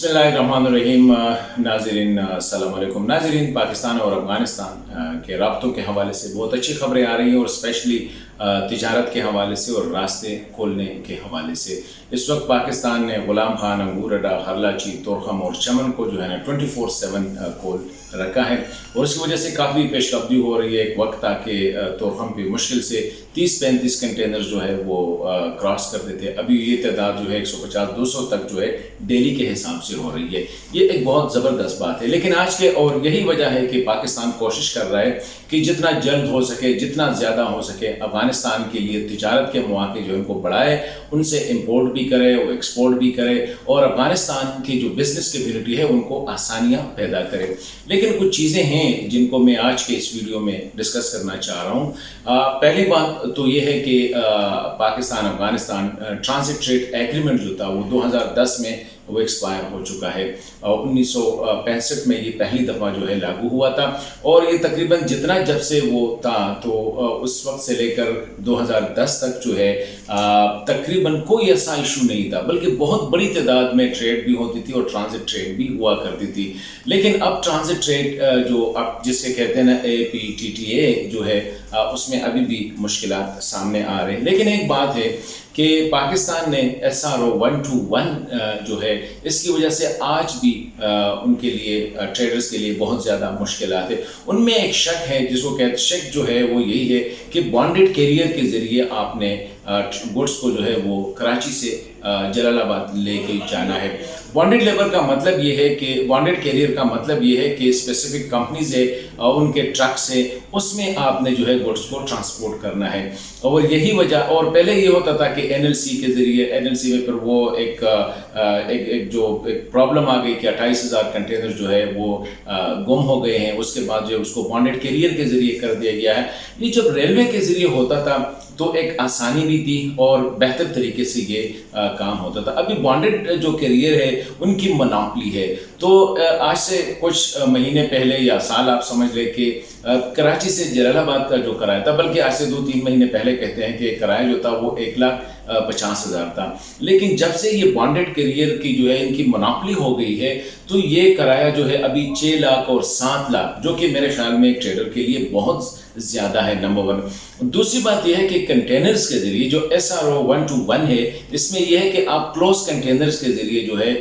बिस्मिल्लाहिर्रहमानिर्रहीम। नाज़रीन अस्सलाम वालेकुम। नाज़रीन, पाकिस्तान और अफ़गानिस्तान के राब्तों के हवाले से बहुत अच्छी खबरें आ रही हैं और स्पेशली तिजारत के हवाले से और रास्ते खोलने के हवाले से। इस वक्त पाकिस्तान ने गुलाम खान, अंगूर अड्डा, हरलाची, तोरखम और चमन को जो है ना 24/7 खोल रखा है और उसकी वजह से काफ़ी पेशरफ्ती हो रही है। एक वक्त था कि तोरखम पे मुश्किल से 30-35 कंटेनर जो है वो क्रॉस करते थे। अभी ये तादाद जो है 150-200 तक जो है डेली के हिसाब से हो रही है। ये एक बहुत ज़बरदस्त बात है। लेकिन आज के और यही वजह है कि पाकिस्तान कोशिश कर रहा है कि जितना जल्द हो सके, जितना ज़्यादा हो सके, अफ़गानिस्तान के लिए तिजारत के मौके जो उनको बढ़ाए, उनसे इम्पोर्ट भी करे, वो एक्सपोर्ट भी करे और अफ़गानिस्तान की जो बिज़नेस कम्युनिटी है उनको आसानियाँ पैदा करे। लेकिन कुछ चीज़ें हैं जिनको मैं आज के इस वीडियो में डिस्कस करना चाह रहा हूँ। पहली बात तो ये है कि Pakistan Afghanistan transit trade agreement जो था वो 2010 में वो एक्सपायर हो चुका है। 1965 में ये पहली दफ़ा जो है लागू हुआ था और ये तकरीबन जितना जब से वो था तो उस वक्त से लेकर 2010 तक जो है तकरीबन कोई ऐसा इशू नहीं था, बल्कि बहुत बड़ी तादाद में ट्रेड भी होती थी और ट्रांजिट ट्रेड भी हुआ करती थी। लेकिन अब ट्रांजिट ट्रेड जो अब जिसे कहते हैं ना APTTA जो है उसमें अभी भी मुश्किलात सामने आ रहे हैं। लेकिन एक बात है कि पाकिस्तान ने SRO 121 जो है इसकी वजह से आज भी उनके लिए ट्रेडर्स के लिए बहुत ज़्यादा मुश्किलात है। उनमें एक शक है जिसको कहते शक जो है वो यही है कि बॉन्डेड कैरियर के ज़रिए आपने गुड्स को जो है वो कराची से जलालाबाद लेके जाना है। बॉन्डेड लेबर का मतलब ये है कि बॉन्डेड कैरियर का मतलब ये है कि स्पेसिफिक कंपनीज है उनके ट्रक्स है उसमें आपने जो है गुड्स को ट्रांसपोर्ट करना है। और यही वजह, और पहले ये होता था कि NLC के ज़रिए, NLC में फिर वो एक प्रॉब्लम आ गई कि 28,000 कंटेनर जो है वो गुम हो गए हैं। उसके बाद जो है उसको बॉन्डेड कैरियर के ज़रिए कर दिया गया है। ये जब रेलवे के ज़रिए होता था तो एक आसानी भी थी और बेहतर तरीके से ये काम होता था। अभी बॉन्डेड जो कैरियर है उनकी मोनोपोली है। तो आज से कुछ महीने पहले या साल आप समझ ले कि कराची से जलालाबाद का जो किराया था, बल्कि आज से 2-3 महीने पहले कहते हैं कि किराया जो था वो 1,50,000 था। लेकिन जब से ये बॉन्डेड कैरियर की जो है इनकी मोनोपोली हो गई है तो ये किराया जो है अभी 6 लाख और 7 लाख, जो कि मेरे ख्याल में एक ट्रेडर के लिए बहुत ज़्यादा है, नंबर 1। दूसरी बात यह है कि कंटेनर्स के ज़रिए जो SRO 121 है इसमें यह है कि आप क्लोज कंटेनर्स के ज़रिए जो है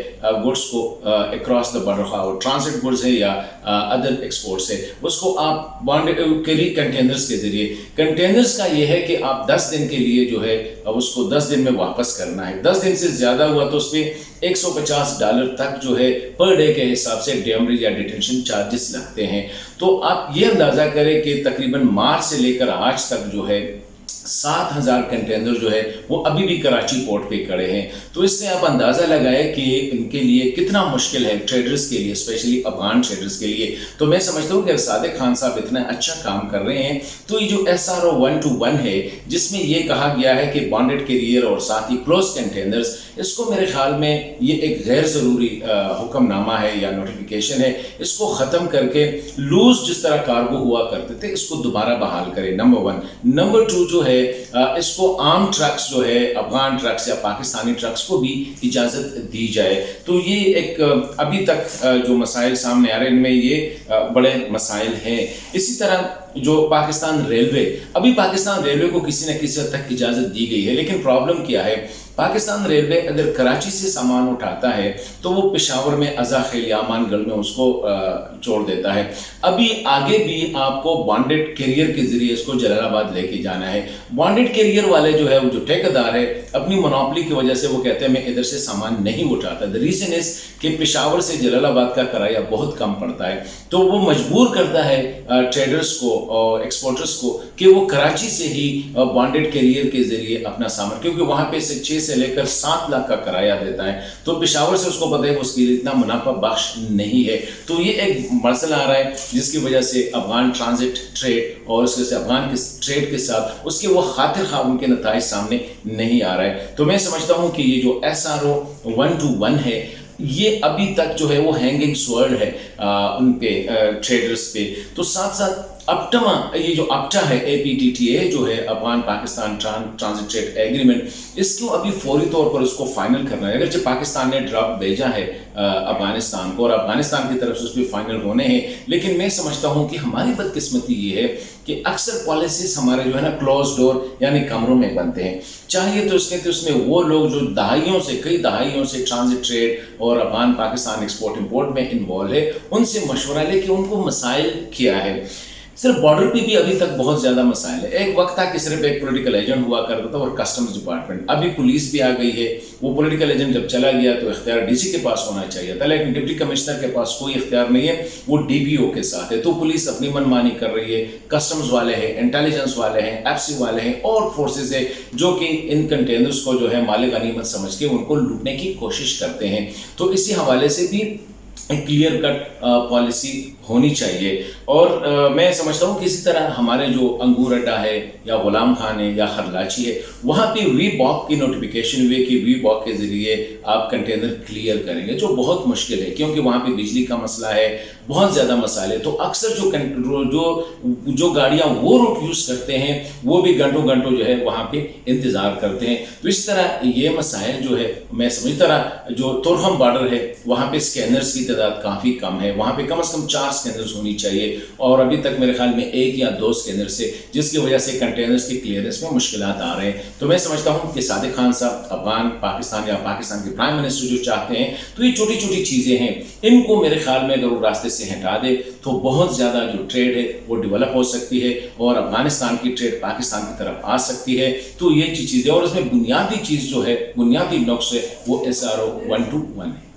गुड्स को अक्रॉस द बॉर्डर, और ट्रांजिट गुड्स है या अदर एक्सपोर्ट्स है, उसको आप बॉन्डेड कैरी कंटेनर्स के ज़रिए। कंटेनर्स का यह है कि आप 10 दिन के लिए जो है उसको 10 दिन में वापस करना है। 10 दिन से ज़्यादा हुआ तो उस पर $150 तक जो है पर डे के हिसाब से डेमरेज या डिटेंशन चार्जेस लगते हैं। तो आप ये अंदाज़ा करें कि तकरीबन मार्च से लेकर आज तक जो है 7,000 कंटेनर जो है वो अभी भी कराची पोर्ट पे खड़े हैं। तो इससे आप अंदाज़ा लगाए कि इनके लिए कितना मुश्किल है ट्रेडर्स के लिए, स्पेशली अफगान ट्रेडर्स के लिए। तो मैं समझता हूँ कि सादिक खान साहब इतना अच्छा काम कर रहे हैं। तो ये जो SRO 121 है जिसमें ये कहा गया है कि बॉन्डेड कैरियर और साथ ही क्लोज कंटेनर्स, इसको मेरे ख्याल में ये एक गैर ज़रूरी हुक्मनामा है या नोटिफिकेशन है। इसको ख़त्म करके लूज जिस तरह कार्गो हुआ करते थे इसको दोबारा बहाल करें, नंबर 1। नंबर 2 जो है इसको आम ट्रक्स जो है अफगान ट्रक्स या पाकिस्तानी ट्रक्स को भी इजाज़त दी जाए। तो ये एक अभी तक जो मसाइल सामने आ रहे हैं इनमें ये बड़े मसाइल हैं। इसी तरह जो पाकिस्तान रेलवे, अभी पाकिस्तान रेलवे को किसी न किसी हद तक इजाज़त दी गई है, लेकिन प्रॉब्लम क्या है, पाकिस्तान रेलवे अगर कराची से सामान उठाता है तो वो पेशावर में अज़ा खेल या अमानगढ़ में उसको छोड़ देता है। अभी आगे भी आपको बॉन्डेड कैरियर के ज़रिए इसको जलालाबाद लेके जाना है। बॉन्डेड कैरियर वाले जो है वो जो ठेकेदार है अपनी मोनोपोली की वजह से वो कहते हैं मैं इधर से सामान नहीं उठाता। द रीज़न इज़ कि पेशावर से जलालाबाद का किराया बहुत कम पड़ता है, तो वो मजबूर करता है ट्रेडर्स को और एक्सपोर्टर्स को कि वो कराची से ही बॉन्डेड कैरियर के ज़रिए अपना सामान, क्योंकि वहाँ पे से 6 से लेकर 7 लाख का किराया देता है, तो पेशावर से उसको पता है उसके लिए इतना मुनाफा बख्श नहीं है। तो ये एक मसला आ रहा है जिसकी वजह से अफगान ट्रांजिट ट्रेड और उसके से अफगान के ट्रेड के साथ उसके वो खातिर खा उनके नताइज सामने नहीं आ रहा है। तो मैं समझता हूँ कि ये जो SRO 121 है ये अभी तक जो है वो हैंगिंग स्वर्ड है उन पे ट्रेडर्स पे। तो साथ साथ अपटमा, ये जो अपटा है APTTA जो है Afghan Pakistan transit trade agreement, इसको अभी फौरी तौर पर उसको फाइनल करना है। अगरचे पाकिस्तान ने ड्राफ्ट भेजा है افغانستان کو اور افغانستان کی طرف سے اس پہ فائنل ہونے ہیں. لیکن میں سمجھتا ہوں کہ ہماری بدقسمتی یہ ہے کہ اکثر پالیسیز ہمارے جو ہے نا کلوز ڈور یعنی کمروں میں بنتے ہیں. چاہیے تو اس میں وہ لوگ جو کئی دہائیوں سے ٹرانزٹ ٹریڈ اور افغان پاکستان ایکسپورٹ امپورٹ میں انوالو ہے ان سے مشورہ لے کے ان کو مسائل کیا ہے. صرف بارڈر پہ بھی ابھی تک بہت زیادہ مسائل ہے. ایک وقت تھا کہ صرف ایک پولیٹیکل ایجنٹ ہوا کرتا تھا اور کسٹمز ڈپارٹمنٹ. ابھی پولیس بھی آ گئی ہے. وہ پولیٹیکل ایجنٹ جب چلا گیا تو اختیار ڈی سی کے پاس ہونا چاہیے تھا, لیکن ڈپٹی کمشنر کے پاس کوئی اختیار نہیں ہے, وہ ڈی پی او کے ساتھ ہے. تو پولیس اپنی من مانی کر رہی ہے. کسٹمز والے ہیں, انٹیلیجنس والے ہیں, ایف سی والے ہیں اور فورسز ہیں جو کہ ان کنٹینرز کو جو ہے مال غنیمت سمجھ کے ان کو لوٹنے کی کوشش کرتے ہیں. تو اسی حوالے سے بھی کلیئر کٹ پالیسی ہونی چاہیے. اور میں سمجھتا ہوں کہ اسی طرح ہمارے جو انگور اڈا ہے یا غلام خان ہے یا خرلاچی ہے وہاں پہ وی باک کی نوٹیفیکیشن ہوئی کہ وی باک کے ذریعے آپ کنٹینر کلیئر کریں گے, جو بہت مشکل ہے کیونکہ وہاں پہ بجلی کا مسئلہ ہے, بہت زیادہ مسائل ہے. تو اکثر جو گاڑیاں وہ روٹ یوز کرتے ہیں وہ بھی گھنٹوں جو ہے وہاں پہ انتظار کرتے ہیں. تو اس طرح یہ مسائل جو ہے میں سمجھتا رہا. جو تورخم بارڈر ہے وہاں پہ اسکینرز کی تعداد کافی کم ہے, وہاں پہ کم از کم 4 اسکینرز ہونی چاہیے اور ابھی تک میرے خیال میں 1 یا 2 اسکینرز سے, جس کی وجہ سے کنٹینرز کی کلیئرنس میں مشکلات آ رہے ہیں. تو میں سمجھتا ہوں کہ صادق خان صاحب افغان پاکستان یا پاکستان کے پرائم منسٹر جو چاہتے ہیں تو یہ چھوٹی چھوٹی چیزیں ہیں, ان کو میرے خیال میں اگر وہ راستے سے ہٹا دے تو بہت زیادہ جو ٹریڈ ہے وہ ڈیولپ ہو سکتی ہے اور افغانستان کی ٹریڈ پاکستان کی طرف آ سکتی ہے. تو یہ چیزیں, اور اس میں بنیادی چیز جو ہے, بنیادی نقص ہے وہ SRO 121 ہے.